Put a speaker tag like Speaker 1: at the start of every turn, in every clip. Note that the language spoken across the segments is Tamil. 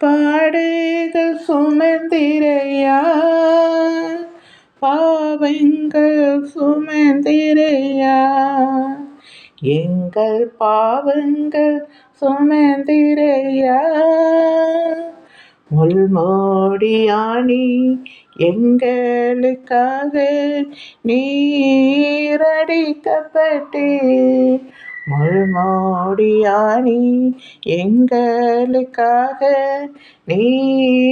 Speaker 1: பாடுகள் சுமந்திரையா, பாவங்கள் சுமந்திரையா, எங்கள் பாவங்கள் சுமந்திரையா. முள்மூடியாணி எங்களுக்காக நீரடிக்கப்பட்டே, முள்மூடியாணி எங்களுக்காக நீரடிக்கப்பட்டே.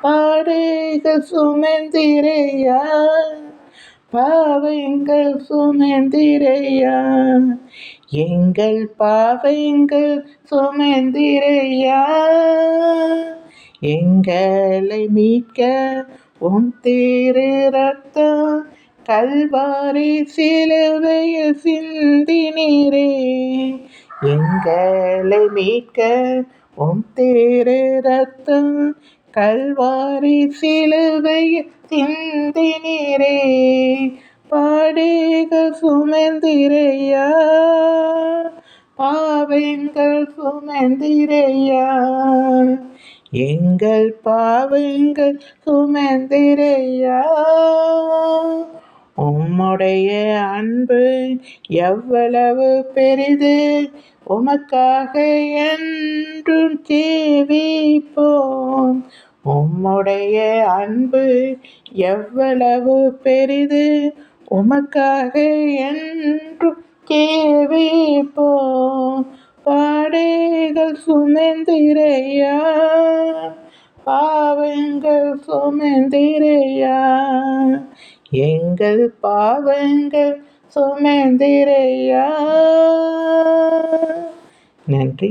Speaker 1: பாடுகள் சுமந்திரையா, பாவங்கள் சுமந்திரையா, எங்கள் பாவங்கள் சுமந்திரையா. எங்களை மீட்க உம் திரு ரத்தம் கல்வாரி சிலுவையில் சிந்தினீரே. எங்களை மீட்க உம் திரு ரத்தம் கல்வாரி சிலுவையில் சிந்தினீரே. பாடுகள் சுமந்திரையா, பாவங்கள் சுமந்திரையா, எங்கள் பாவங்கள் சுமந்திரையா. உம்முடைய அன்பு எவ்வளவு பெரிது, உமக்காக என்றும் ஜீவிப்போம். உம்முடைய அன்பு எவ்வளவு பெரிது, உமக்காக என்றும் ஜீவிப்போம். பாடுகள் சுமந்திரையா, பாவங்கள் சுமந்திரையா, எங்கள் பாவங்கள் சுமந்திரையா. நன்றி.